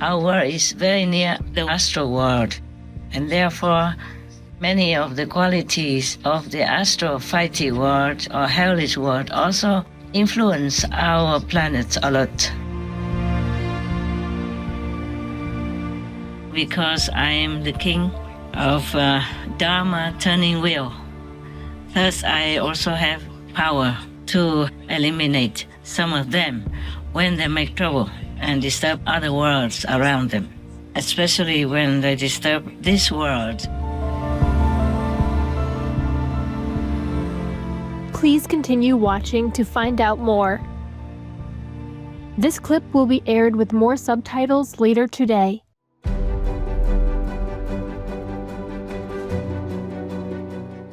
Our world is very near the astral world, and therefore many of the qualities of the astral fighting world or hellish world also influence our planet a lot. Because I am the king of Dharma turning wheel, thus I also have power to eliminate some of them when they make trouble and disturb other worlds around them, especially when they disturb this world. Please continue watching to find out more. This clip will be aired with more subtitles later today.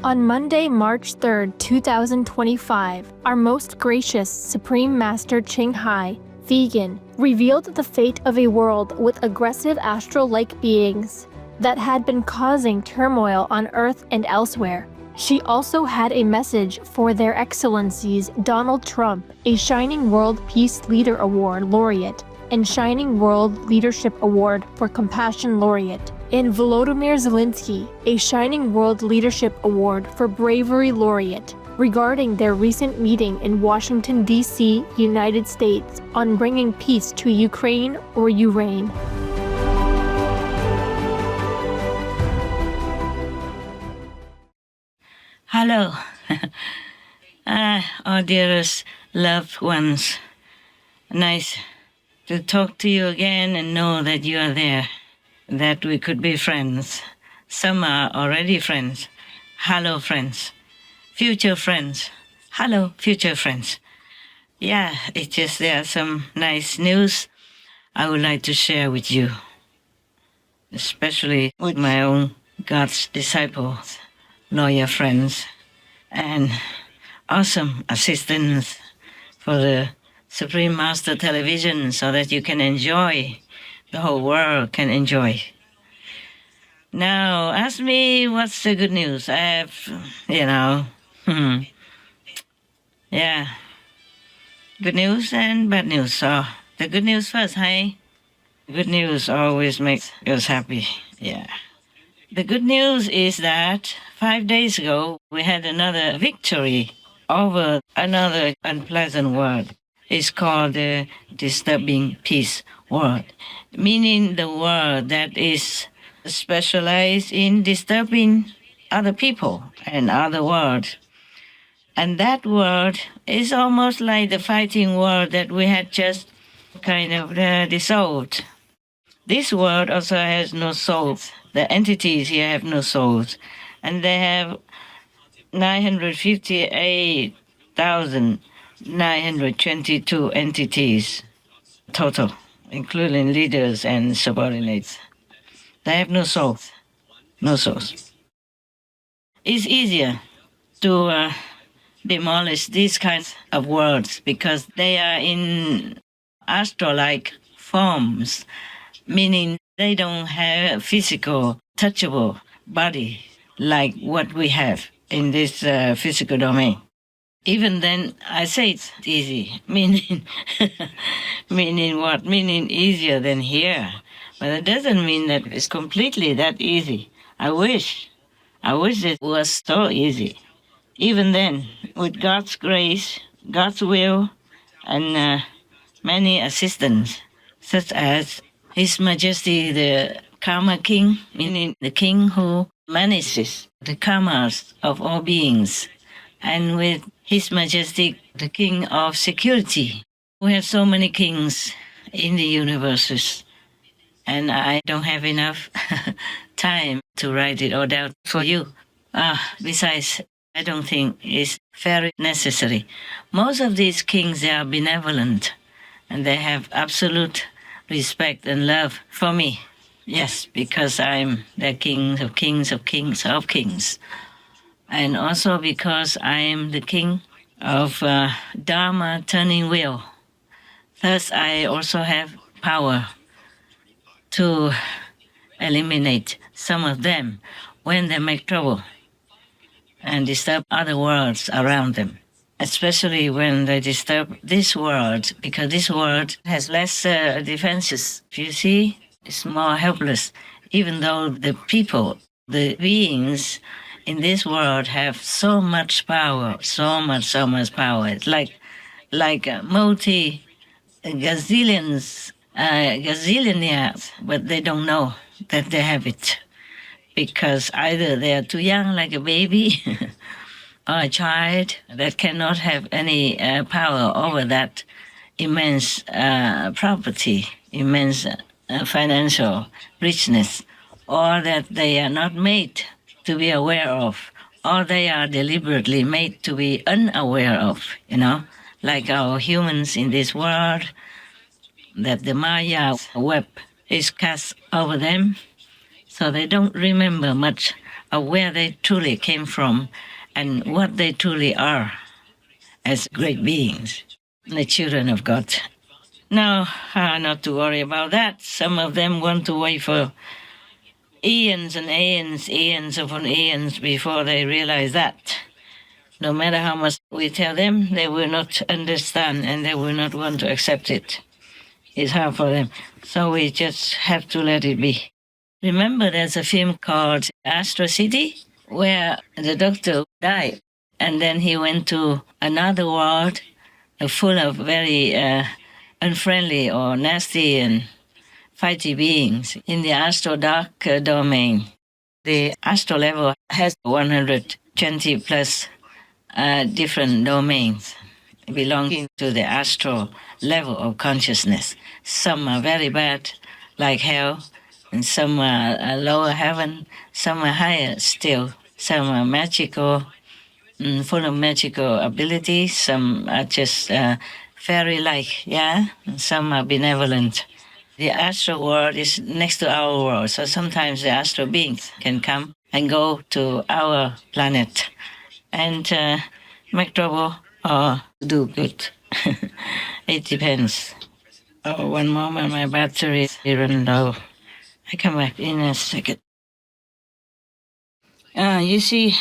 On Monday, March 3, 2025, our most gracious Supreme Master Ching Hai, vegan, revealed the fate of a world with aggressive astral-like beings that had been causing turmoil on Earth and elsewhere. She also had a message for Their Excellencies Donald Trump, a Shining World Peace Leader Award laureate, and Shining World Leadership Award for Compassion laureate, and Volodymyr Zelensky, a Shining World Leadership Award for Bravery laureate, regarding their recent meeting in Washington, D.C., United States, on bringing peace to Ukraine or Urain. Hello, our dearest loved ones. Nice to talk to you again and know that you are there, that we could be friends. Some are already friends. Hello, friends. Future friends. Hello, future friends. Yeah, it's just there are some nice news I would like to share with you, especially with my own God's disciples, loyal friends, and awesome assistants for the Supreme Master Television so that you can enjoy, the whole world can enjoy. Now, ask me what's the good news. I have, yeah, good news and bad news. So, the good news first, hey? Good news always makes us happy, yeah. The good news is that 5 days ago, we had another victory over another unpleasant word. It's called the disturbing peace word, meaning the word that is specialized in disturbing other people and other words. And that word is almost like the fighting word that we had just kind of dissolved. This word also has no souls. The entities here have no souls. And they have 958,922 entities total, including leaders and subordinates. They have no souls. No souls. It's easier to demolish these kinds of words because they are in astral-like forms, meaning they don't have a physical, touchable body like what we have in this physical domain. Even then, I say it's easy, meaning meaning what? Meaning easier than here. But it doesn't mean that it's completely that easy. I wish it was so easy. Even then, with God's grace, God's will, and many assistants, such as His Majesty the Karma King, meaning the king who manages the karmas of all beings, and with His Majesty the King of Security. We have so many kings in the universes, and I don't have enough time to write it all down for you. Besides, I don't think it's very necessary. Most of these kings, they are benevolent, and they have absolute respect and love for me. Yes, because I'm the king of kings of kings of kings. And also because I am the king of Dharma turning wheel. Thus, I also have power to eliminate some of them when they make trouble and disturb other worlds around them, especially when they disturb this world, because this world has less defenses. You see, it's more helpless, even though the people, the beings in this world have so much power, so much power. It's like multi gazillions, gazillionaires, but they don't know that they have it because either they are too young, like a baby, or a child that cannot have any power over that immense property, immense financial richness, or that they are not made to be aware of, or they are deliberately made to be unaware of, like our humans in this world, that the Maya web is cast over them, so they don't remember much of where they truly came from and what they truly are as great beings, the children of God. Now, not to worry about that. Some of them want to wait for eons and eons upon eons before they realize that. No matter how much we tell them, they will not understand and they will not want to accept it. It's hard for them. So we just have to let it be. Remember, there's a film called Astro City where the doctor died and then he went to another world full of very unfriendly or nasty and fighty beings in the astro dark domain. The astro level has 120 plus different domains belonging to the astral level of consciousness. Some are very bad, like hell, and some are lower heaven, some are higher still, some are magical, full of magical abilities, some are just fairy-like, yeah, and some are benevolent. The astral world is next to our world, so sometimes the astral beings can come and go to our planet and make trouble or do good. It depends. Oh, one moment, my battery is running low. I come back in a second. You see,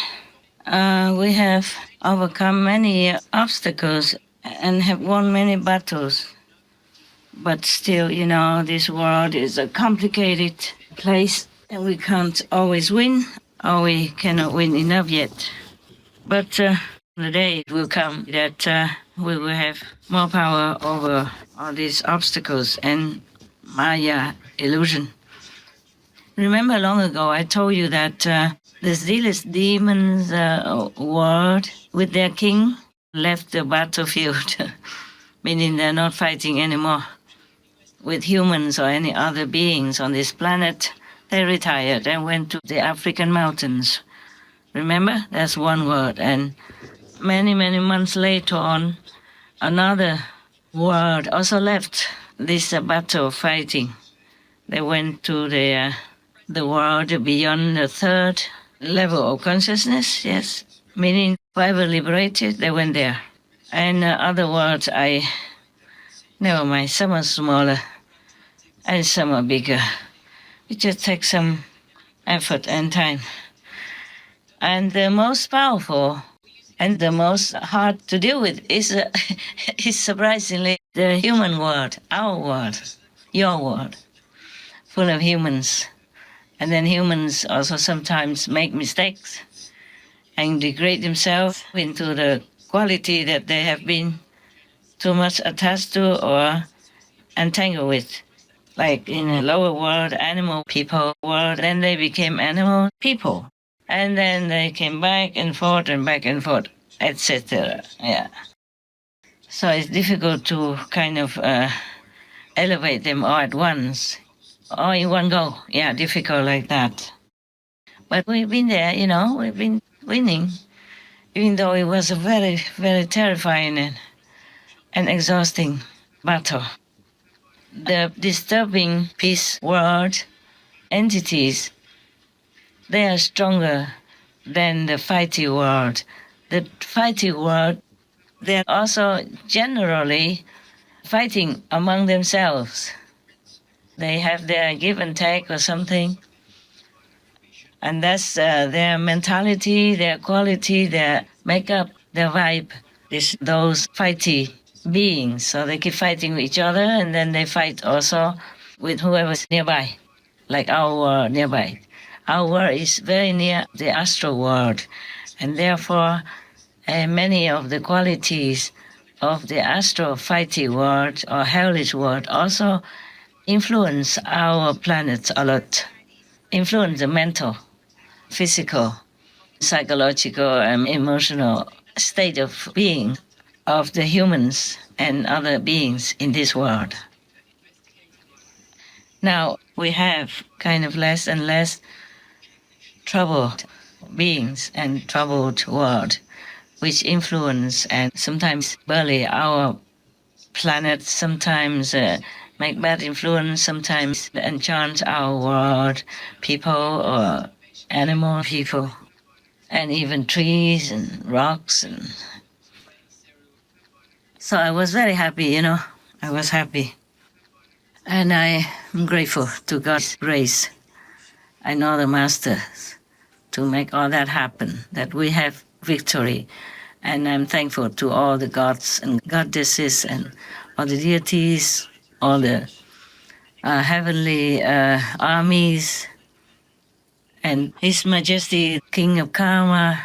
we have overcome many obstacles and have won many battles. But still, this world is a complicated place and we can't always win, or we cannot win enough yet. But the day will come that we will have more power over all these obstacles and Maya illusion. Remember long ago I told you that the zealous demons world with their king left the battlefield, meaning they're not fighting anymore with humans or any other beings on this planet. They retired and went to the African mountains. Remember? That's one word. And many months later on, another world also left this battle fighting. They went to the world beyond the third level of consciousness, yes, meaning forever liberated, they went there. And other worlds, never mind, some are smaller and some are bigger. It just takes some effort and time. And the most powerful and the most hard to deal with is surprisingly the human world, our world, your world, full of humans. And then humans also sometimes make mistakes and degrade themselves into the quality that they have been too much attached to or entangled with. Like in a lower world, animal people world, then they became animal people. And then they came back and forth, etc. Yeah. So it's difficult to kind of elevate them all at once, or in one go. Yeah, difficult like that. But we've been there, we've been winning, even though it was a very, very terrifying and exhausting battle. The disturbing peace world entities, they are stronger than the fighty world. The fighty world, they're also generally fighting among themselves. They have their give and take or something. And that's their mentality, their quality, their makeup, their vibe. those fighty beings. So they keep fighting with each other, and then they fight also with whoever's nearby, like our world nearby. Our world is very near the astral world, and therefore many of the qualities of the astral fighty world or hellish world also influence our planets a lot, influence the mental, physical, psychological, and emotional state of being of the humans and other beings in this world. Now we have kind of less and less troubled beings and troubled world, which influence and sometimes bully our planet, sometimes make bad influence, sometimes enchant our world, people or animal people, and even trees and rocks. And so I was very happy, I was happy. And I am grateful to God's grace and all the masters to make all that happen, that we have victory. And I'm thankful to all the gods and goddesses and all the deities, all the heavenly armies, and His Majesty, King of Karma,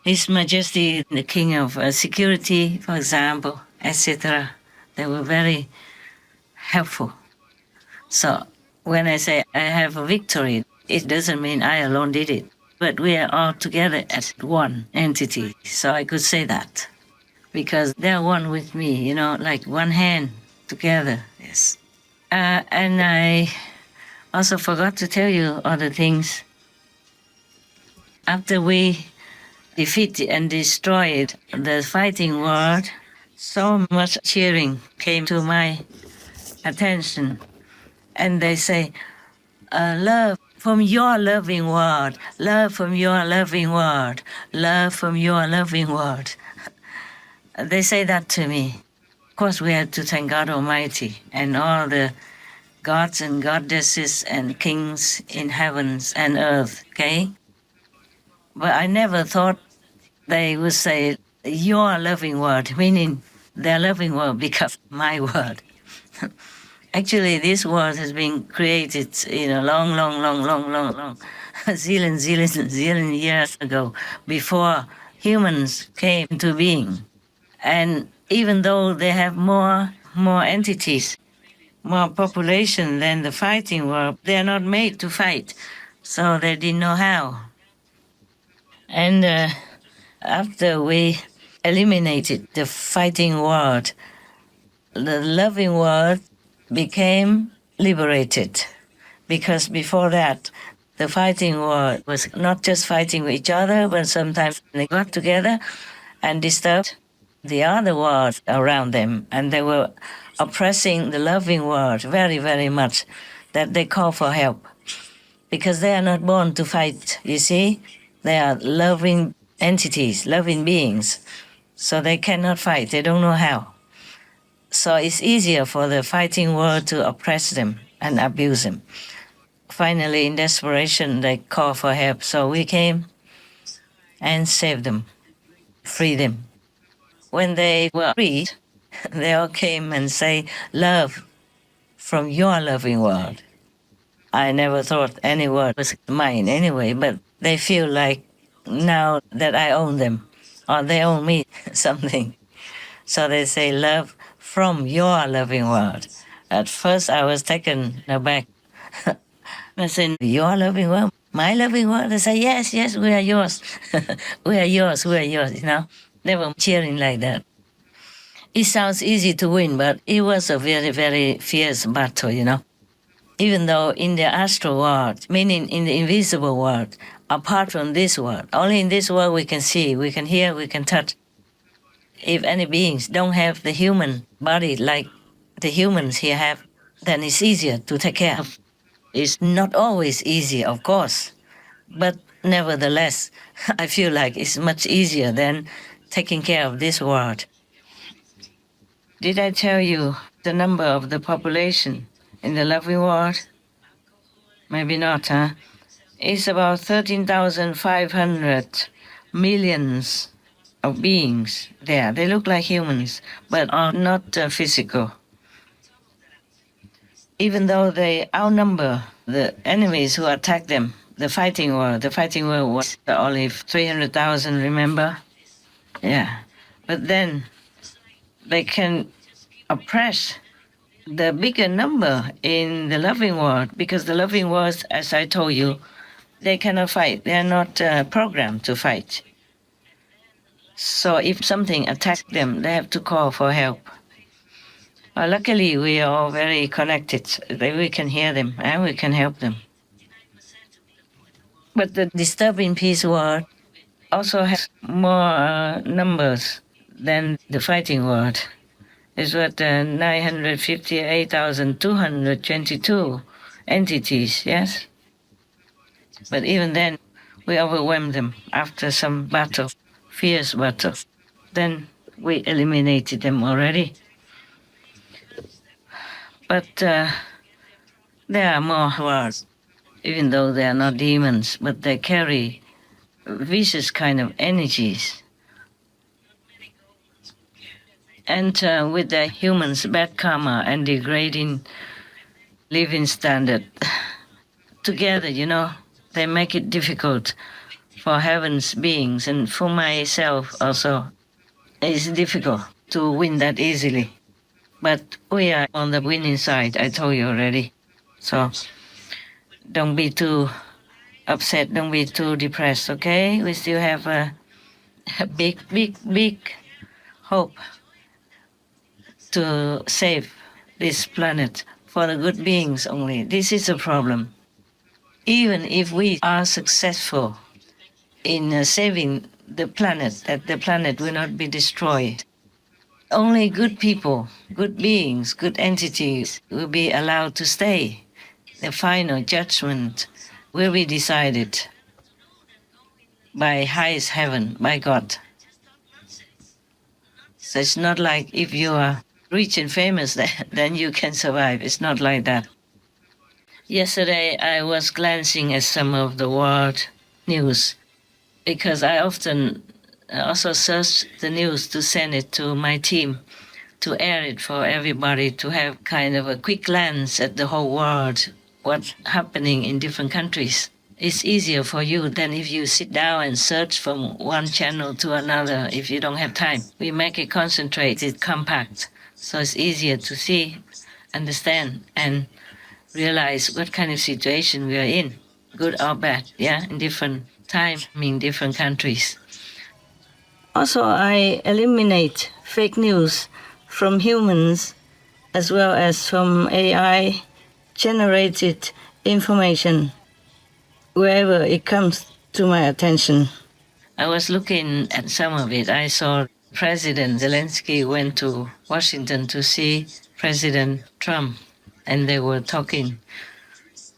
His Majesty, the King of Security, for example, etc. They were very helpful. So when I say I have a victory, it doesn't mean I alone did it, but we are all together as one entity. So I could say that because they're one with me, like one hand together. Yes. And I also forgot to tell you other things. After we defeated and destroyed the fighting world, so much cheering came to my attention. And they say, love from your loving world, love from your loving world, love from your loving world. They say that to me. Of course, we have to thank God Almighty and all the gods and goddesses and kings in heavens and earth, okay? But I never thought they would say, your loving word, meaning their loving word becomes my word. Actually, this world has been created, long, zillion years ago, before humans came into being. And even though they have more entities, more population than the fighting world, they are not made to fight, so they didn't know how. And after we eliminated the fighting world, the loving world became liberated, because before that, the fighting world was not just fighting with each other, but sometimes they got together and disturbed the other world around them, and they were oppressing the loving world very, very much, that they call for help, because they are not born to fight, you see? They are loving entities, loving beings, so they cannot fight, they don't know how. So it's easier for the fighting world to oppress them and abuse them. Finally, in desperation, they call for help, so we came and saved them, freed them. When they were freed, they all came and say, love from your loving world. I never thought any word was mine anyway, but they feel like now that I own them, or they own me something. So they say, love from your loving world. At first I was taken aback. I said, your loving world? My loving world? They say, yes, we are yours. we are yours, They were cheering like that. It sounds easy to win, but it was a very, very fierce battle, Even though in the astral world, meaning in the invisible world, apart from this world, only in this world we can see, we can hear, we can touch. If any beings don't have the human body like the humans here have, then it's easier to take care of. It's not always easy, of course, but nevertheless, I feel like it's much easier than taking care of this world. Did I tell you the number of the population in the loving world? Maybe not, huh? It's about 13,500 millions of beings there. They look like humans, but are not physical. Even though they outnumber the enemies who attack them, the fighting world was only 300,000, remember? Yeah. But then they can oppress the bigger number in the loving world, because the loving world, as I told you, they cannot fight. They are not programmed to fight. So if something attacks them, they have to call for help. Luckily, we are all very connected. We can hear them and we can help them. But the disturbing peace world also has more numbers than the fighting world. It's what 958,222 entities, yes? But even then, we overwhelmed them after some battle, fierce battle. Then we eliminated them already. But there are more worlds, even though they are not demons, but they carry vicious kind of energies. And with the humans' bad karma and degrading living standard, together, they make it difficult for heaven's beings, and for myself also. It's difficult to win that easily. But we are on the winning side, I told you already. So don't be too upset, don't be too depressed, okay? We still have a big, big, big hope to save this planet for the good beings only. This is a problem. Even if we are successful in saving the planet, that the planet will not be destroyed, only good people, good beings, good entities will be allowed to stay. The final judgment will be decided by highest heaven, by God. So it's not like if you are rich and famous, then you can survive. It's not like that. Yesterday, I was glancing at some of the world news, because I often also search the news to send it to my team, to air it for everybody, to have kind of a quick glance at the whole world, what's happening in different countries. It's easier for you than if you sit down and search from one channel to another if you don't have time. We make it concentrated, compact, so it's easier to see, understand, and realize what kind of situation we are in, good or bad, in different time, in different countries. Also, I eliminate fake news from humans as well as from AI generated information wherever it comes to my attention. I was looking at some of it. I saw President Zelensky went to Washington to see President Trump, and they were talking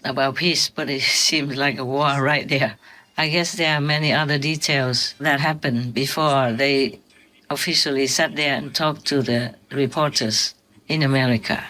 about peace, but it seems like a war right there. I guess there are many other details that happened before they officially sat there and talked to the reporters in America.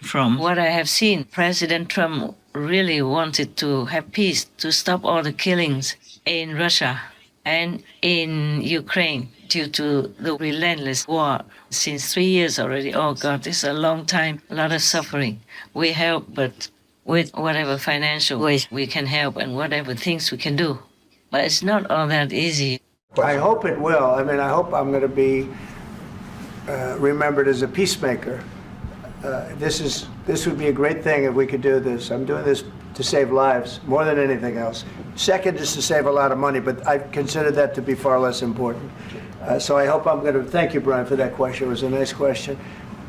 From what I have seen, President Trump really wanted to have peace, to stop all the killings in Russia and in Ukraine due to the relentless war since 3 years already. Oh God, this is a long time, a lot of suffering. We help, but with whatever financial ways we can help and whatever things we can do. But it's not all that easy. I hope it will. I mean, I hope I'm going to be remembered as a peacemaker. This would be a great thing if we could do this. I'm doing this to save lives more than anything else. Second is to save a lot of money, but I consider that to be far less important. So I hope I'm going to, thank you, Brian, for that question. It was a nice question.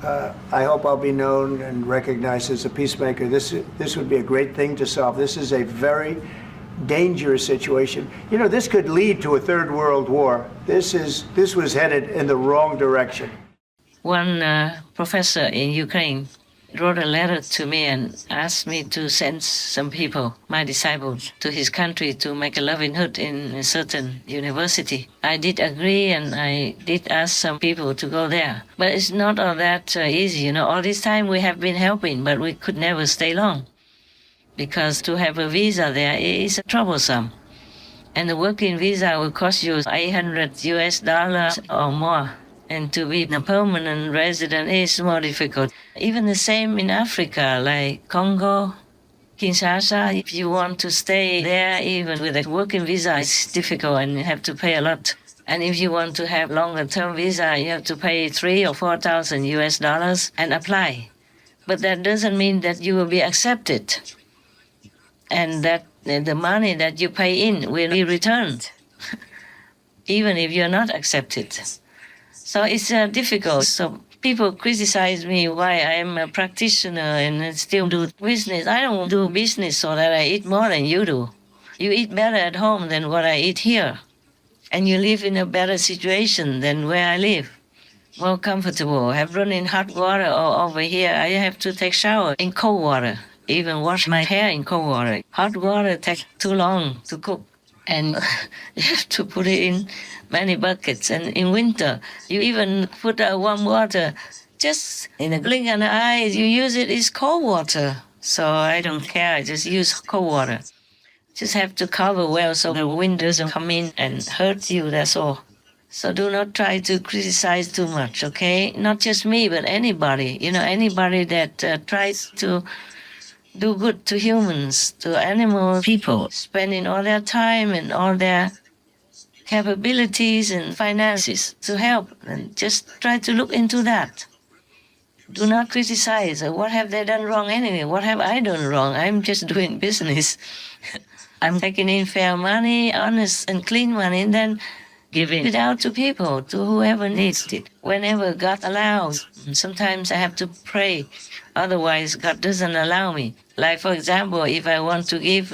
I hope I'll be known and recognized as a peacemaker. This would be a great thing to solve. This is a very dangerous situation. This could lead to a third world war. This was headed in the wrong direction. One professor in Ukraine wrote a letter to me and asked me to send some people, my disciples, to his country to make a livelihood in a certain university. I did agree, and I did ask some people to go there. But it's not all that easy. All this time we have been helping, but we could never stay long, because to have a visa there is troublesome. And the working visa will cost you 800 US dollars or more. And to be a permanent resident is more difficult. Even the same in Africa, like Congo, Kinshasa, if you want to stay there, even with a working visa, it's difficult and you have to pay a lot. And if you want to have longer term visa, you have to pay 3 or 4,000 US dollars and apply. But that doesn't mean that you will be accepted and that the money that you pay in will be returned, even if you're not accepted. So it's difficult. So people criticize me why I'm a practitioner and still do business. I don't do business so that I eat more than you do. You eat better at home than what I eat here. And you live in a better situation than where I live. More comfortable. Have running hot water over here. I have to take shower in cold water. Even wash my hair in cold water. Hot water takes too long to cook. And you have to put it in many buckets. And in winter, you even put warm water. Just in a blink of an eye, you use it, it's cold water. So I don't care, I just use cold water. Just have to cover well so the wind doesn't come in and hurt you, that's all. So do not try to criticize too much, okay? Not just me, but anybody. You know, anybody that tries to do good to humans, to animal people, spending all their time and all their capabilities and finances to help. And just try to look into that. Do not criticize. What have they done wrong anyway? What have I done wrong? I'm just doing business. I'm taking in fair money, honest and clean money, and then giving it out to people, to whoever needs it, whenever God allows. Sometimes I have to pray, otherwise God doesn't allow me. Like, for example, if I want to give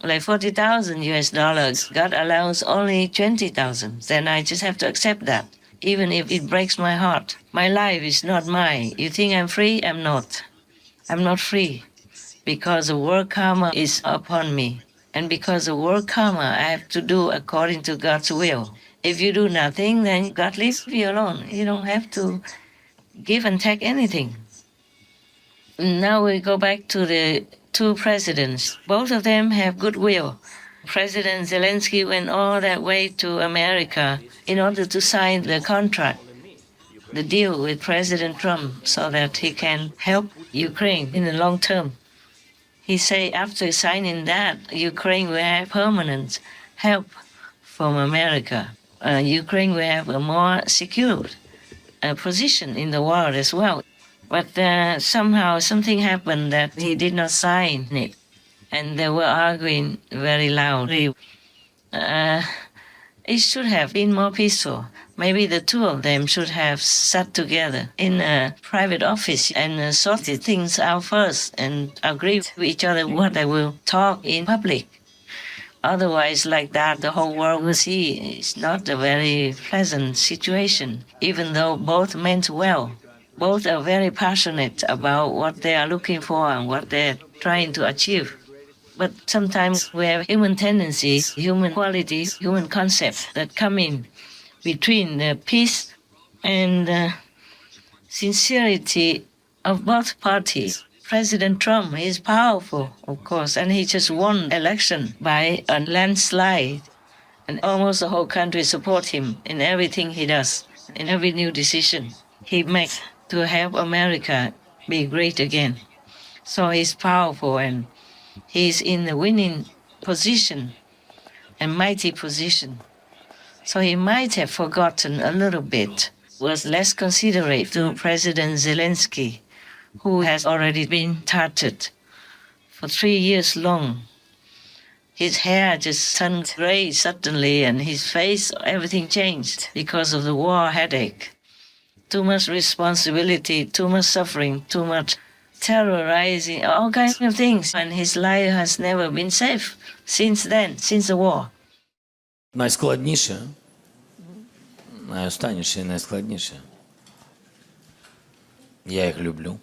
like 40,000 US dollars, God allows only 20,000, then I just have to accept that, even if it breaks my heart. My life is not mine. You think I'm free? I'm not. I'm not free, because the world karma is upon me. And because of world karma, I have to do according to God's will. If you do nothing, then God leaves you alone. You don't have to give and take anything. Now we go back to the two presidents. Both of them have goodwill. President Zelensky went all that way to America in order to sign the contract, the deal with President Trump, so that he can help Ukraine in the long term. He said after signing that, Ukraine will have permanent help from America. Ukraine will have a more secure position in the world as well. But somehow something happened that he did not sign it. And they were arguing very loudly. It should have been more peaceful. Maybe the two of them should have sat together in a private office and sorted things out first and agreed with each other what they will talk in public. Otherwise, like that, the whole world will see it's not a very pleasant situation, even though both meant well. Both are very passionate about what they are looking for and what they're trying to achieve. But sometimes we have human tendencies, human qualities, human concepts that come in between the peace and sincerity of both parties. President Trump is powerful, of course, and he just won election by a landslide. And almost the whole country support him in everything he does, in every new decision he makes to help America be great again. So he's powerful and he's in the winning position, a mighty position. So he might have forgotten a little bit, was less considerate to President Zelensky, who has already been targeted for 3 years long. His hair just turned gray suddenly, and his face, everything changed because of the war headache. Too much responsibility, too much suffering, too much terrorizing, all kinds of things. And his life has never been safe since then, since the war. Найскладніше, найостанніше і найскладніше. Я їх люблю.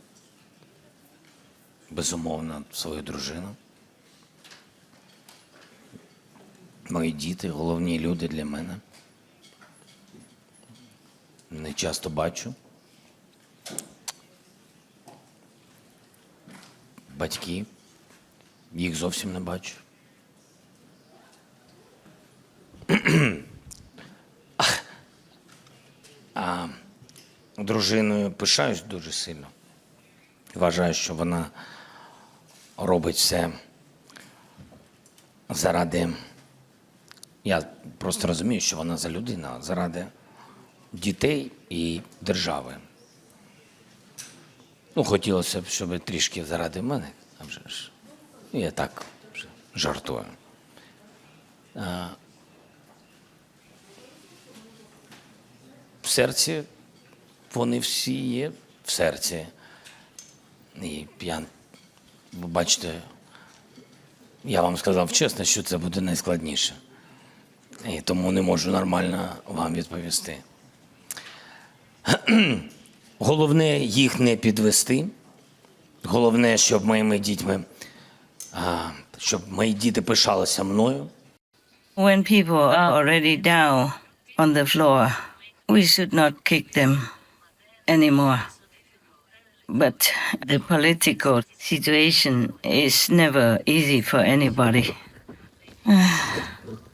Безумовно, свою дружину. Мої діти – головні люди для мене. Не часто бачу. Батьки. Їх зовсім не бачу. дружиною пишаюсь дуже сильно. Вважаю, що вона робить все заради, я просто розумію, що вона за людина, заради дітей і держави. Ну, хотілося б, щоб трішки заради мене, а вже ж. Я так вже жартую. В серці вони всі є, в серці. І ви бачите, я вам сказав чесно, що це буде найскладніше. І тому не можу нормально вам відповісти. Головне їх не підвести. Головне, щоб щоб мої діти пишалися мною. When people are already down on the floor, we should not kick them anymore. But the political situation is never easy for anybody.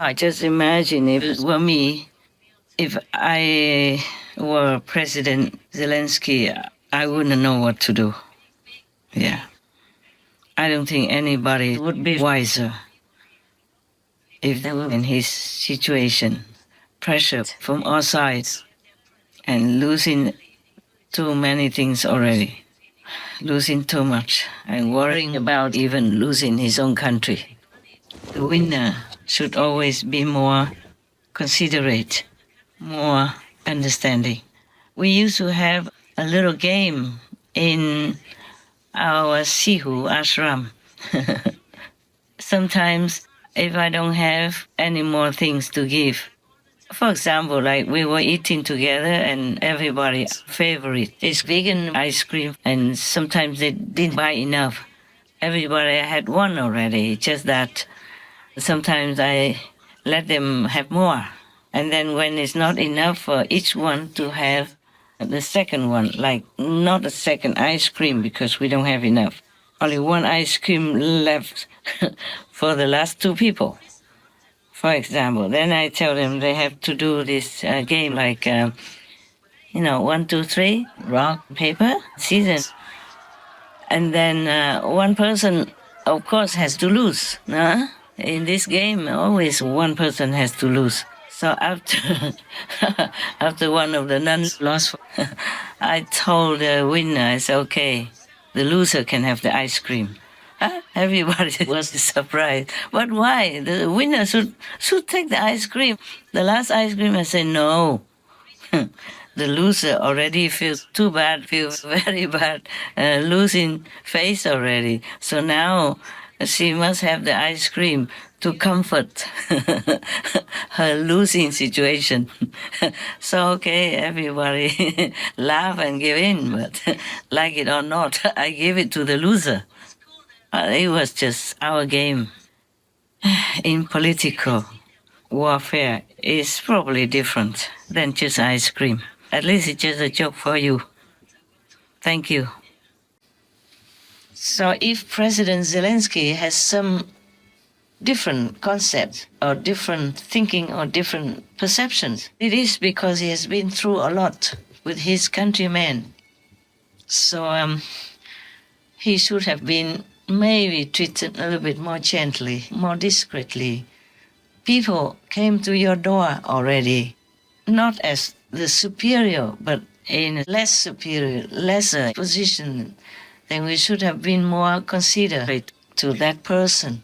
I just imagine if it were me, if I were President Zelensky, I wouldn't know what to do. Yeah. I don't think anybody would be wiser if they were in his situation. Pressure from all sides and losing too many things already. Losing too much and worrying about even losing his own country. The winner should always be more considerate, more understanding. We used to have a little game in our Sihu ashram. Sometimes if I don't have any more things to give, for example, like we were eating together and everybody's favorite is vegan ice cream, and sometimes they didn't buy enough. Everybody had one already, just that sometimes I let them have more. And then when it's not enough for each one to have the second one, like not a second ice cream because we don't have enough. Only one ice cream left for the last two people. For example, then I tell them they have to do this game like, 1, 2, 3, rock, paper, scissors. And then one person, of course, has to lose. In this game, always one person has to lose. So after one of the nuns lost, I told the winner, I said, okay, the loser can have the ice cream. Everybody was surprised. But why? The winner should take the ice cream. The last ice cream, I said, no. The loser already feels too bad, feels very bad, losing face already. So now she must have the ice cream to comfort her losing situation. So, okay, everybody laugh and give in, but like it or not, I give it to the loser. It was just our game. In political warfare, it's probably different than just ice cream. At least it's just a joke for you. Thank you. So if President Zelensky has some different concepts or different thinking or different perceptions, it is because he has been through a lot with his countrymen. So he should have been maybe treated a little bit more gently, more discreetly. People came to your door already, not as the superior, but in a less superior, lesser position. Then we should have been more considerate to that person.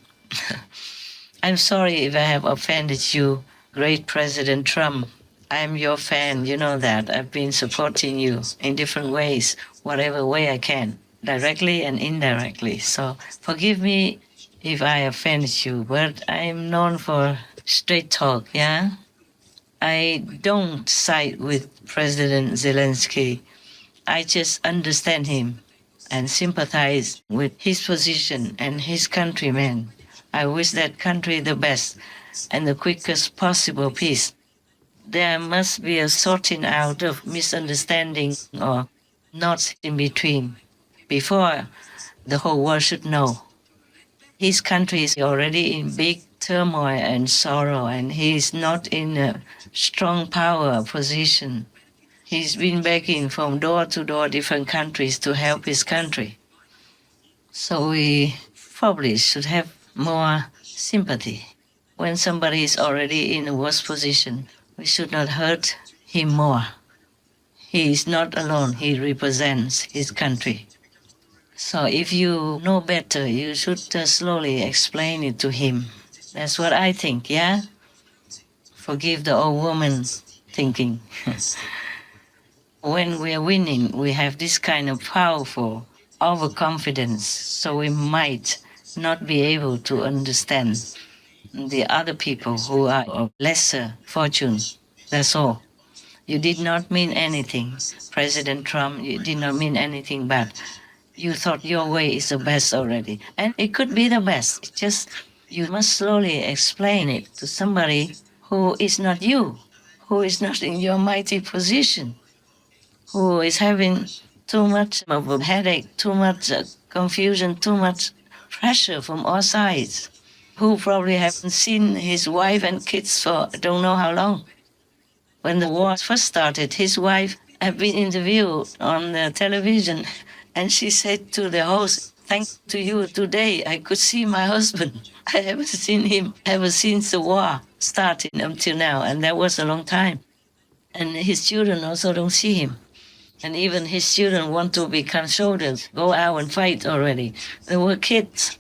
I'm sorry if I have offended you, great President Trump. I'm your fan, you know that. I've been supporting you in different ways, whatever way I can, directly and indirectly. So forgive me if I offended you, but I'm known for straight talk, yeah? I don't side with President Zelensky. I just understand him and sympathize with his position and his countrymen. I wish that country the best and the quickest possible peace. There must be a sorting out of misunderstanding or knots in between before the whole world should know. His country is already in big turmoil and sorrow, and he is not in a strong power position. He's been begging from door to door different countries to help his country. So we probably should have more sympathy. When somebody is already in a worse position, we should not hurt him more. He is not alone. He represents his country. So if you know better, you should slowly explain it to him. That's what I think, yeah? Forgive the old woman thinking. When we are winning, we have this kind of powerful overconfidence, so we might not be able to understand the other people who are of lesser fortune. That's all. You did not mean anything. President Trump, you did not mean anything bad. You thought your way is the best already. And it could be the best. It's just you must slowly explain it to somebody who is not you, who is not in your mighty position, who is having too much of a headache, too much confusion, too much pressure from all sides, who probably haven't seen his wife and kids for I don't know how long. When the war first started, his wife had been interviewed on the television, and she said to the host, "Thanks to you today, I could see my husband. I haven't seen him ever since the war started until now," and that was a long time. And his children also don't see him. And even his children want to become soldiers, go out and fight already. They were kids.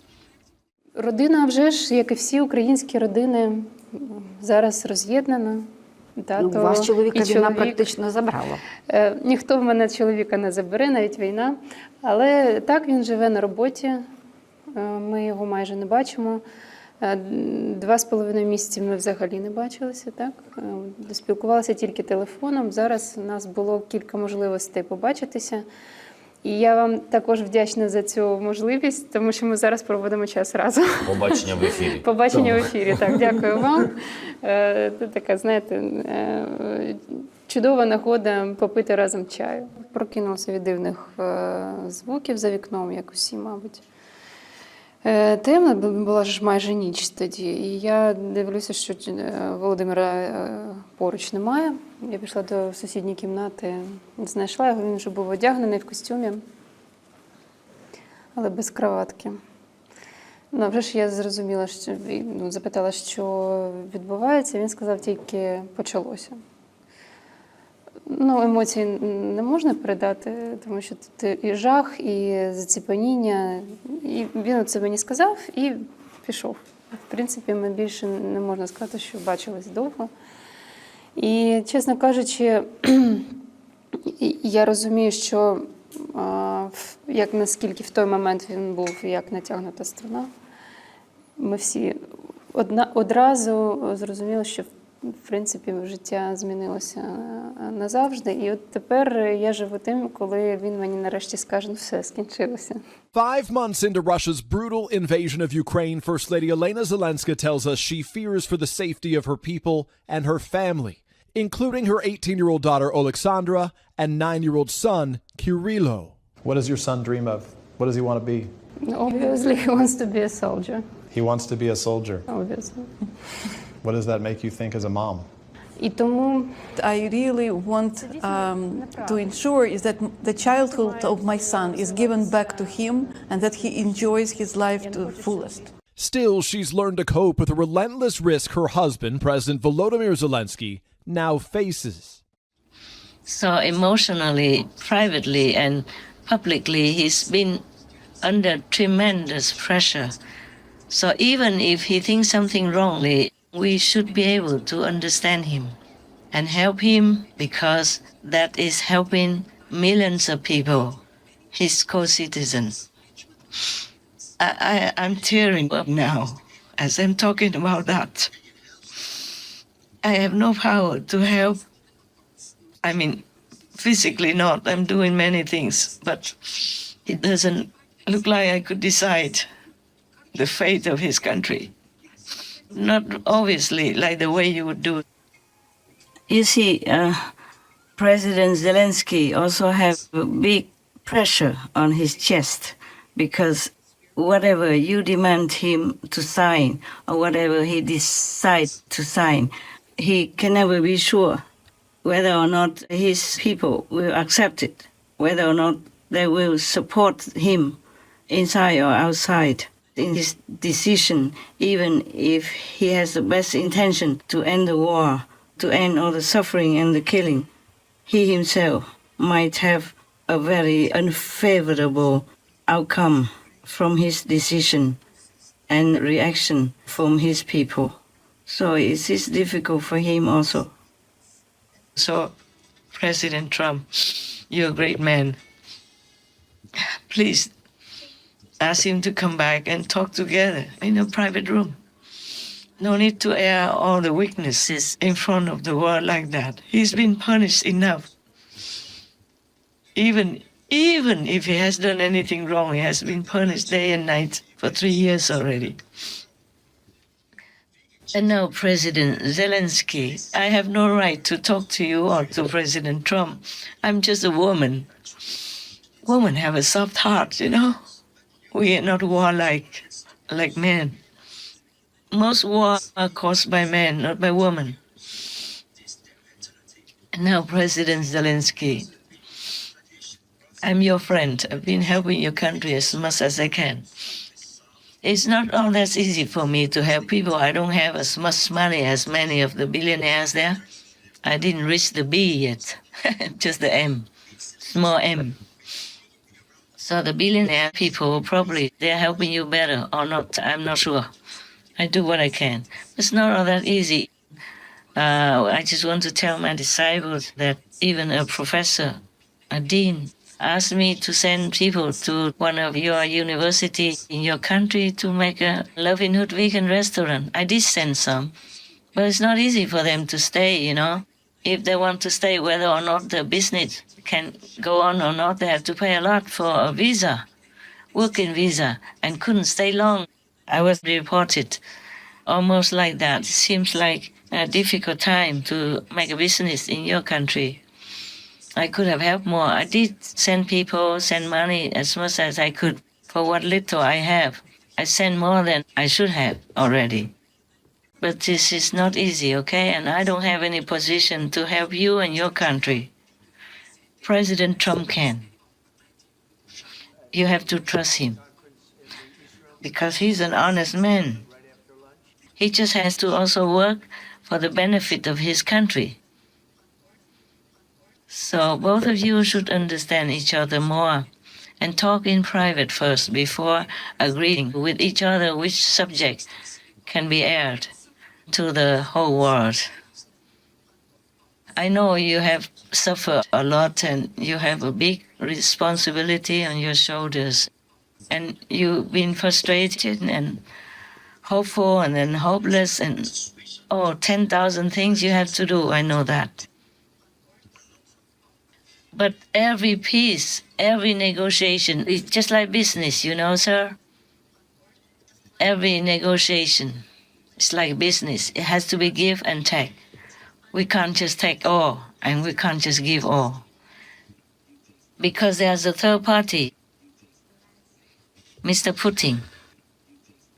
Родина вже ж, як і всі українські родини, зараз роз'єднана. Тато Вас чоловіка і війна чоловік. практично забрала. Ніхто в мене чоловіка не забере, навіть війна. Але так, він живе на роботі, ми його майже не бачимо. 2,5 місяці ми взагалі не бачилися, так? Спілкувалися тільки телефоном. Зараз у нас було кілька можливостей побачитися. І я вам також вдячна за цю можливість, тому що ми зараз проводимо час разом. Побачення в ефірі. Побачення в ефірі, так, дякую вам. Це така, знаєте, чудова нагода попити разом чаю. Прокинулася від дивних звуків за вікном, як усі, мабуть. Темна була ж майже ніч тоді, і я дивлюся, що Володимира поруч немає. Я пішла до сусідньої кімнати, знайшла його, він вже був одягнений в костюмі, але без краватки. Ну, вже ж я зрозуміла, що, запитала, що відбувається, він сказав, тільки почалося. Ну, емоції не можна передати, тому що тут і жах, і заціпаніння. І він це мені сказав і пішов. В принципі, ми більше не можна сказати, що бачились довго. І, чесно кажучи, я розумію, що як наскільки в той момент він був як натягнута струна. Ми всі одразу зрозуміли, що в принципі, життя змінилося назавжди. І от тепер я живу тим, коли він мені нарешті скаже, ну все, скінчилося. 5 months into Russia's brutal invasion of Ukraine, First Lady Elena Zelenska tells us she fears for the safety of her people and her family, including her 18-year-old daughter Alexandra and 9-year-old son Kirilo. What does your son dream of? What does he want to be? Obviously, he wants to be a soldier. He wants to be a soldier. Obviously. What does that make you think as a mom? І тому I really want to ensure is that the childhood of my son is given back to him and that he enjoys his life to the fullest. Still, she's learned to cope with the relentless risk her husband, President Volodymyr Zelensky, now faces. So emotionally, privately, and publicly, he's been under tremendous pressure. So even if he thinks something wrongly, we should be able to understand him and help him, because that is helping millions of people, his co-citizens. I'm tearing up now as I'm talking about that. I have no power to help. I mean, physically not. I'm doing many things, but it doesn't look like I could decide the fate of his country. Not obviously like the way you would do. You see, President Zelensky also has big pressure on his chest, because whatever you demand him to sign or whatever he decides to sign, he can never be sure whether or not his people will accept it, whether or not they will support him inside or outside in his decision, even if he has the best intention to end the war, to end all the suffering and the killing. He himself might have a very unfavorable outcome from his decision and reaction from his people. So it is difficult for him also. So, President Trump, you're a great man. Please ask him to come back and talk together in a private room. No need to air all the weaknesses in front of the world like that. He's been punished enough. Even if he has done anything wrong, he has been punished day and night for 3 years already. And now, President Zelensky, I have no right to talk to you or to President Trump. I'm just a woman. Women have a soft heart, you know. We are not warlike like men. Most wars are caused by men, not by women. And now, President Zelensky, I'm your friend. I've been helping your country as much as I can. It's not all that easy for me to help people. I don't have as much money as many of the billionaires there. I didn't reach the B yet, just the M, small m. So the billionaire people probably, they're helping you better or not, I'm not sure. I do what I can. It's not all that easy. I just want to tell my disciples that even a professor, a dean, asked me to send people to one of your universities in your country to make a Loving Hood vegan restaurant. I did send some, but it's not easy for them to stay, you know. If they want to stay, whether or not the business can go on or not, they have to pay a lot for a visa, working visa, and couldn't stay long. I was reported almost like that. It seems like a difficult time to make a business in your country. I could have helped more. I did send people, send money as much as I could for what little I have. I sent more than I should have already. But this is not easy, okay? And I don't have any position to help you and your country. President Trump can. You have to trust him because he's an honest man. He just has to also work for the benefit of his country. So both of you should understand each other more and talk in private first before agreeing with each other which subject can be aired to the whole world. I know you have suffered a lot and you have a big responsibility on your shoulders. And you've been frustrated and hopeful and then hopeless and 10,000 things you have to do. I know that. But every peace, every negotiation is just like business, you know, sir? Every negotiation is like business. It has to be give and take. We can't just take all and we can't just give all. Because there's a third party, Mr. Putin.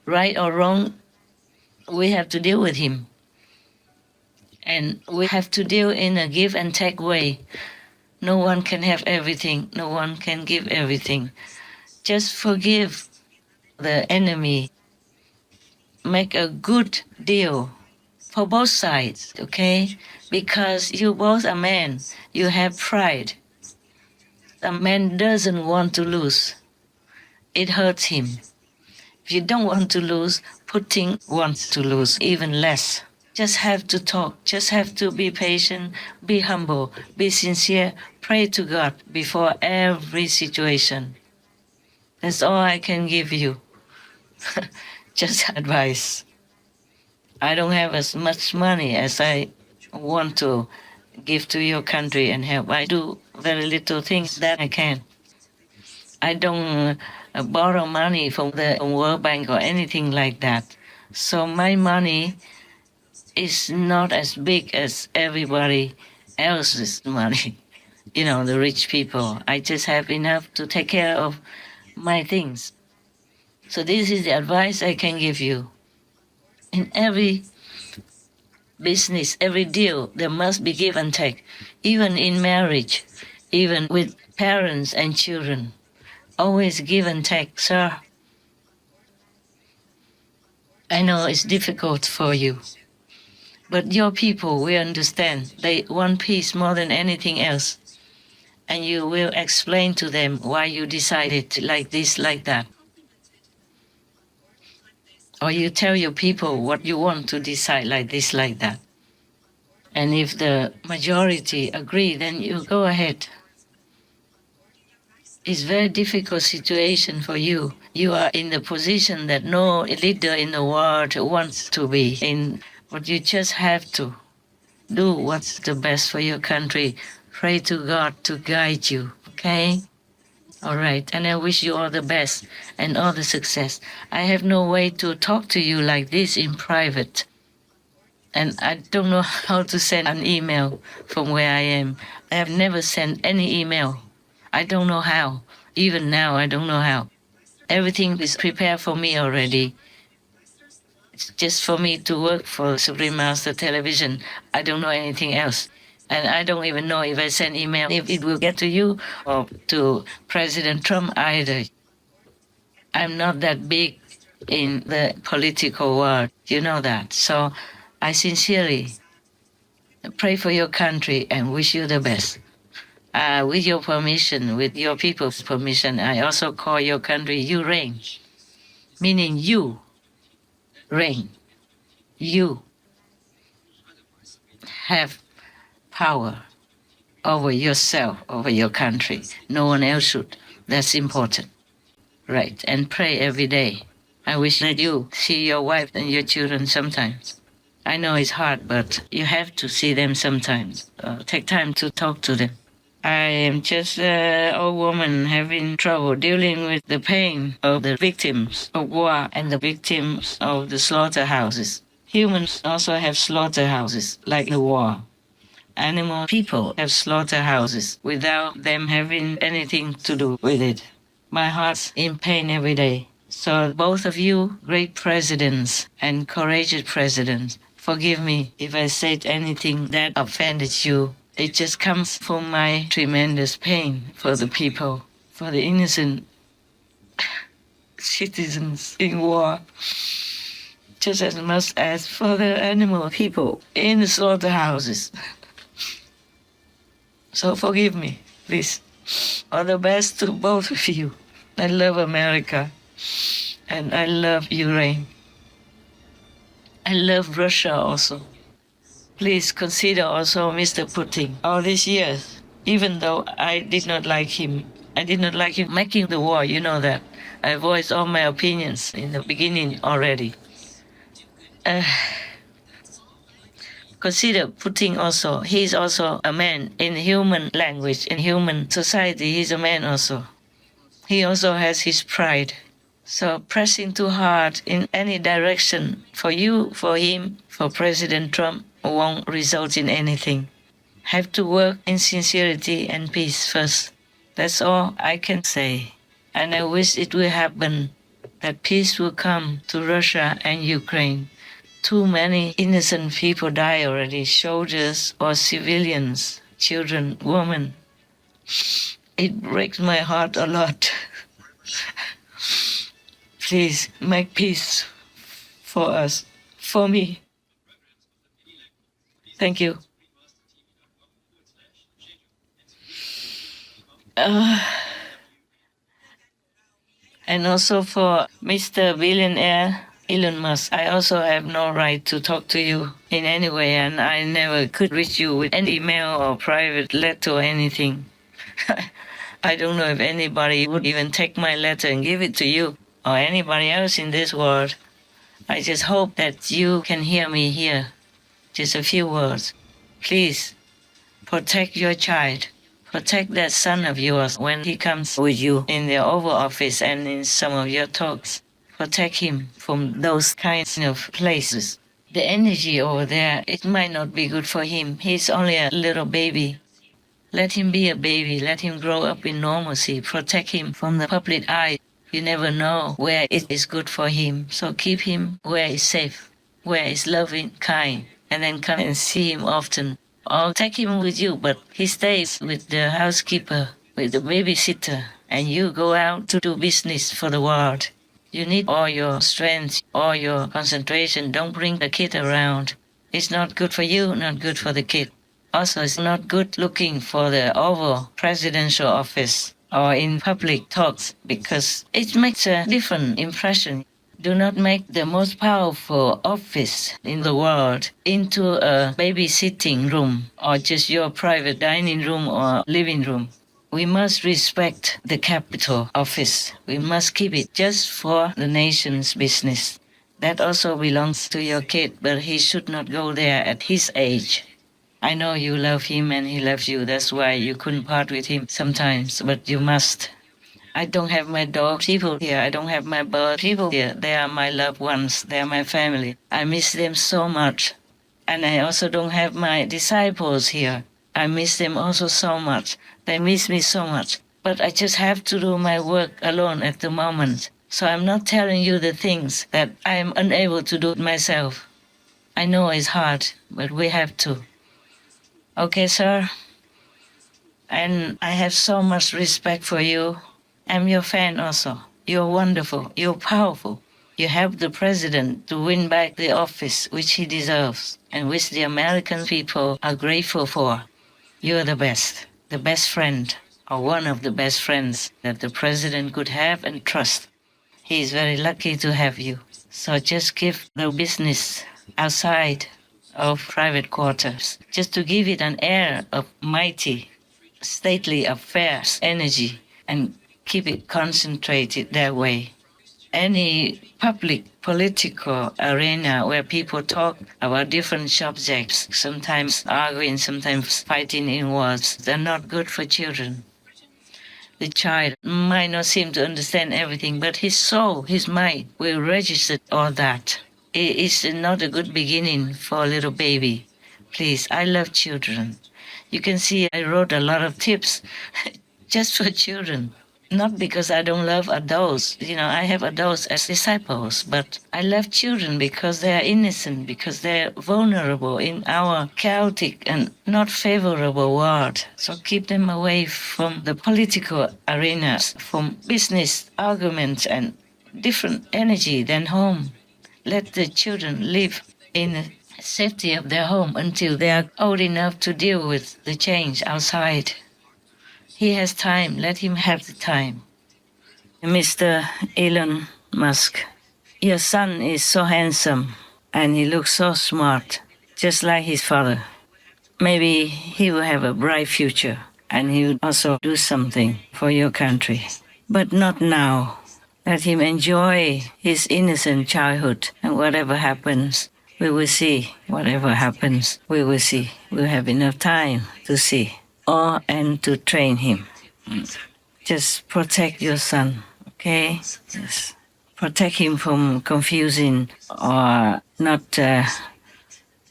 Right or wrong, we have to deal with him. And we have to deal in a give and take way. No one can have everything. No one can give everything. Just forgive the enemy. Make a good deal for both sides, okay? Because you both are men. You have pride. A man doesn't want to lose. It hurts him. If you don't want to lose, Putin wants to lose even less. Just have to talk. Just have to be patient, be humble, be sincere. Pray to God before every situation. That's all I can give you. Just advice. I don't have as much money as I want to give to your country and help. I do very little things that I can. I don't borrow money from the World Bank or anything like that. So my money is not as big as everybody else's money. You know, the rich people. I just have enough to take care of my things. So this is the advice I can give you. In every business, every deal, there must be give and take, even in marriage, even with parents and children. Always give and take, sir. I know it's difficult for you, but your people will understand. They want peace more than anything else. And you will explain to them why you decided like this, like that. Or you tell your people what you want to decide like this, like that. And if the majority agree, then you go ahead. It's a very difficult situation for you. You are in the position that no leader in the world wants to be in, but you just have to do what's the best for your country. Pray to God to guide you, okay? All right, and I wish you all the best and all the success. I have no way to talk to you like this in private. And I don't know how to send an email from where I am. I have never sent any email. I don't know how. Even now, I don't know how. Everything is prepared for me already. It's just for me to work for Supreme Master Television. I don't know anything else. And I don't even know if I send email, if it will get to you or to President Trump either. I'm not that big in the political world. You know that. So I sincerely pray for your country and wish you the best. With your permission, with your people's permission, I also call your country Ukraine, meaning you reign. You have power over yourself, over your country. No one else should. That's important. Right. And pray every day. I wish that you see your wife and your children sometimes. I know it's hard, but you have to see them sometimes. Take time to talk to them. I am just an old woman having trouble dealing with the pain of the victims of war and the victims of the slaughterhouses. Humans also have slaughterhouses, like the war. Animal people have slaughterhouses without them having anything to do with it. My heart's in pain every day. So both of you, great presidents and courageous presidents, forgive me if I said anything that offended you. It just comes from my tremendous pain for the people, for the innocent citizens in war, just as much as for the animal people in the slaughterhouses. So forgive me, please. All the best to both of you. I love America, and I love Ukraine. I love Russia also. Please consider also Mr. Putin. All these years, even though I did not like him making the war, you know that. I voiced all my opinions in the beginning already. Consider Putin also. He's also a man in human language, in human society. He's a man also. He also has his pride. So pressing too hard in any direction for you, for him, for President Trump won't result in anything. Have to work in sincerity and peace first. That's all I can say. And I wish it will happen, that peace will come to Russia and Ukraine. Too many innocent people die already, soldiers or civilians, children, women. It breaks my heart a lot. Please make peace for us, for me. Thank you. And also for Mr. Billionaire Elon Musk, I also have no right to talk to you in any way, and I never could reach you with any email or private letter or anything. I don't know if anybody would even take my letter and give it to you or anybody else in this world. I just hope that you can hear me here. Just a few words. Please, protect your child. Protect that son of yours when he comes with you in the Oval Office and in some of your talks. Protect him from those kinds of places. The energy over there, it might not be good for him. He's only a little baby. Let him be a baby. Let him grow up in normalcy. Protect him from the public eye. You never know where it is good for him. So keep him where it's safe, where it's loving, kind. and then come and see him often. Or take him with you, but he stays with the housekeeper, with the babysitter, and you go out to do business for the world. You need all your strength, all your concentration. Don't bring the kid around. It's not good for you, not good for the kid. Also, it's not good looking for the Oval presidential office or in public talks because it makes a different impression. Do not make the most powerful office in the world into a babysitting room or just your private dining room or living room. We must respect the capital office. We must keep it just for the nation's business. That also belongs to your kid, but he should not go there at his age. I know you love him and he loves you. That's why you couldn't part with him sometimes, but you must. I don't have my dog people here. I don't have my bird people here. They are my loved ones. They are my family. I miss them so much. And I also don't have my disciples here. I miss them also so much. They miss me so much. But I just have to do my work alone at the moment. So I'm not telling you the things that I am unable to do myself. I know it's hard, but we have to. Okay, sir? And I have so much respect for you. I'm your fan also. You're wonderful. You're powerful. You helped the president to win back the office which he deserves and which the American people are grateful for. You're the best friend, or one of the best friends that the president could have and trust. He is very lucky to have you. So just give the business outside of private quarters, just to give it an air of mighty, stately affairs, energy, and keep it concentrated that way. Any public political arena where people talk about different subjects, sometimes arguing, sometimes fighting in wars, they're not good for children. The child might not seem to understand everything, but his soul, his mind will register all that. It is not a good beginning for a little baby. Please, I love children. You can see I wrote a lot of tips just for children. Not because I don't love adults. I have adults as disciples, but I love children because they are innocent, because they are vulnerable in our chaotic and not favorable world. So keep them away from the political arenas, from business arguments and different energy than home. Let the children live in the safety of their home until they are old enough to deal with the change outside. He has time. Let him have the time. Mr. Elon Musk, your son is so handsome and he looks so smart, just like his father. Maybe he will have a bright future and he will also do something for your country. But not now. Let him enjoy his innocent childhood, and whatever happens, we will see. Whatever happens, we will see. We'll have enough time to see. And to train him. Just protect your son, okay? Just protect him from confusing or not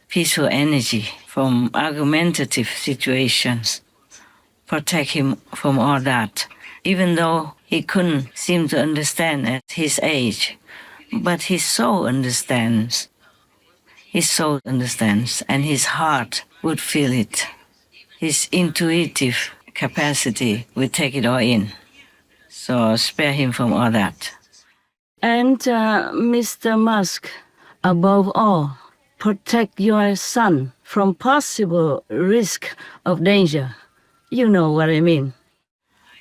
peaceful energy, from argumentative situations. Protect him from all that, even though he couldn't seem to understand at his age. But his soul understands. His soul understands, and his heart would feel it. His intuitive capacity will take it all in. So spare him from all that. And Mr. Musk, above all, protect your son from possible risk of danger. You know what I mean.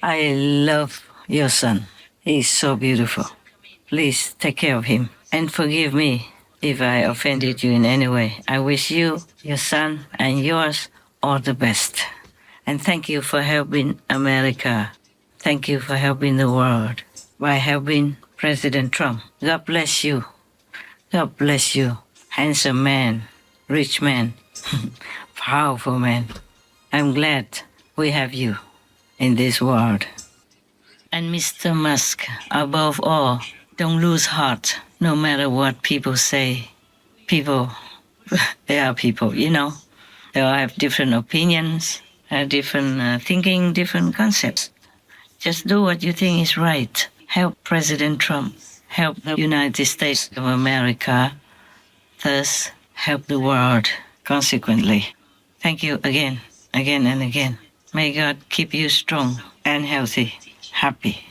I love your son. He's so beautiful. Please take care of him and forgive me if I offended you in any way. I wish you, your son, and yours all the best. And thank you for helping America. Thank you for helping the world by helping President Trump. God bless you. God bless you. Handsome man, rich man, powerful man. I'm glad we have you in this world. And Mr. Musk, above all, don't lose heart, no matter what people say. People, they are people, They all have different opinions, different thinking, different concepts. Just do what you think is right. Help President Trump. Help the United States of America. Thus, help the world consequently. Thank you again and again. May God keep you strong and healthy, happy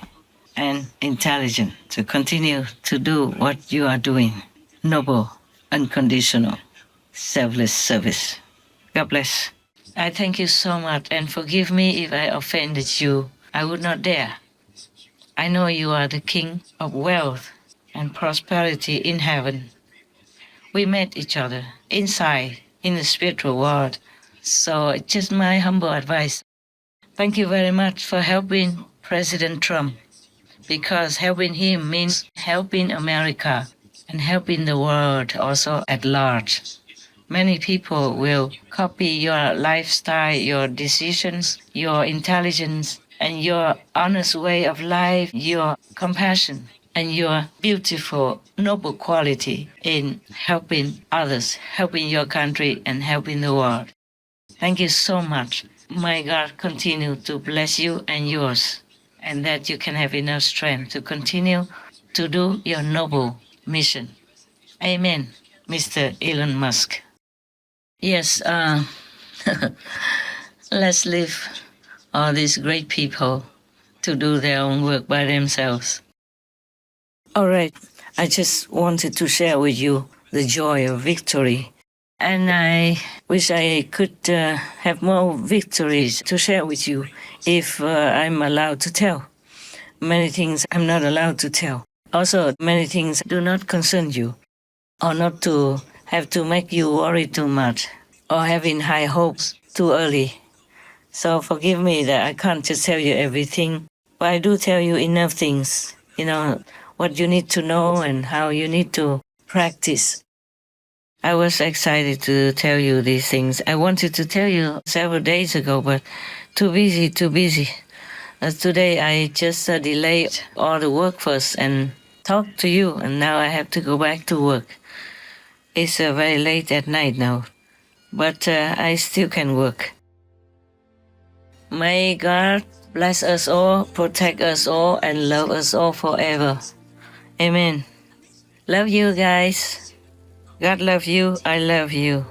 and intelligent to continue to do what you are doing. Noble, unconditional, selfless service. God bless. I thank you so much and forgive me if I offended you. I would not dare. I know you are the King of wealth and prosperity in heaven. We met each other inside in the spiritual world. So just my humble advice. Thank you very much for helping President Trump, because helping him means helping America and helping the world also at large. Many people will copy your lifestyle, your decisions, your intelligence, and your honest way of life, your compassion, and your beautiful, noble quality in helping others, helping your country, and helping the world. Thank you so much. May God continue to bless you and yours, and that you can have enough strength to continue to do your noble mission. Amen, Mr. Elon Musk. Yes, let's leave all these great people to do their own work by themselves. All right, I just wanted to share with you the joy of victory. And I wish I could have more victories to share with you if I'm allowed to tell. Many things I'm not allowed to tell. Also, many things do not concern you, or not to have to make you worry too much, or having high hopes too early. So forgive me that I can't just tell you everything, but I do tell you enough things, what you need to know and how you need to practice. I was excited to tell you these things. I wanted to tell you several days ago, but too busy. Today I just delayed all the work first and talked to you, and now I have to go back to work. It's very late at night now, but I still can work. May God bless us all, protect us all, and love us all forever. Amen. Love you guys. God love you. I love you.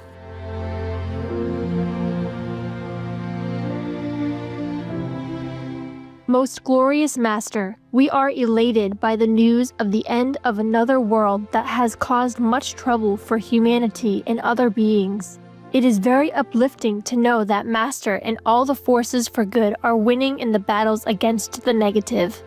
Most glorious Master, we are elated by the news of the end of another world that has caused much trouble for humanity and other beings. It is very uplifting to know that Master and all the forces for good are winning in the battles against the negative.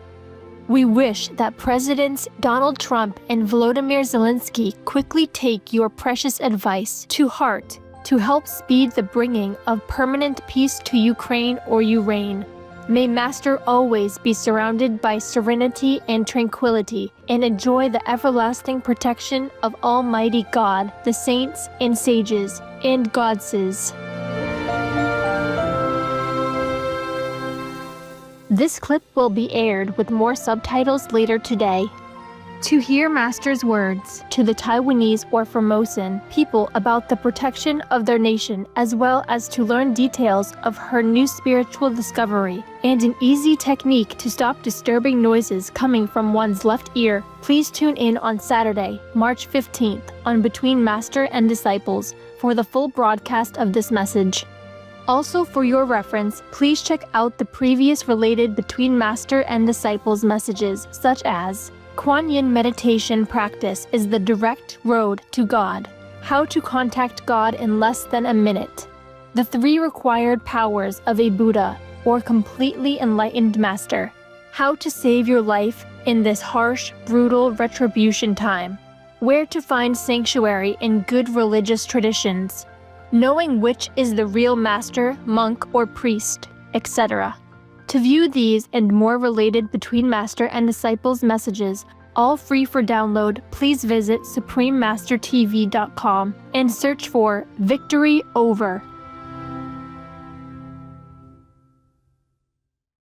We wish that Presidents Donald Trump and Volodymyr Zelensky quickly take your precious advice to heart to help speed the bringing of permanent peace to Ukraine or Ukraine. May Master always be surrounded by serenity and tranquility and enjoy the everlasting protection of Almighty God, the saints and sages, and goddesses. This clip will be aired with more subtitles later today. To hear Master's words to the Taiwanese or Formosan people about the protection of their nation, as well as to learn details of her new spiritual discovery and an easy technique to stop disturbing noises coming from one's left ear, please tune in on Saturday, March 15th on Between Master and Disciples for the full broadcast of this message. Also, for your reference, please check out the previous related Between Master and Disciples messages, such as Kuan Yin meditation practice is the direct road to God, how to contact God in less than a minute, the 3 required powers of a Buddha or completely enlightened master, how to save your life in this harsh, brutal retribution time, where to find sanctuary in good religious traditions, knowing which is the real master, monk, or priest, etc. To view these and more related Between Master and Disciples messages, all free for download, please visit suprememastertv.com and search for Victory Over.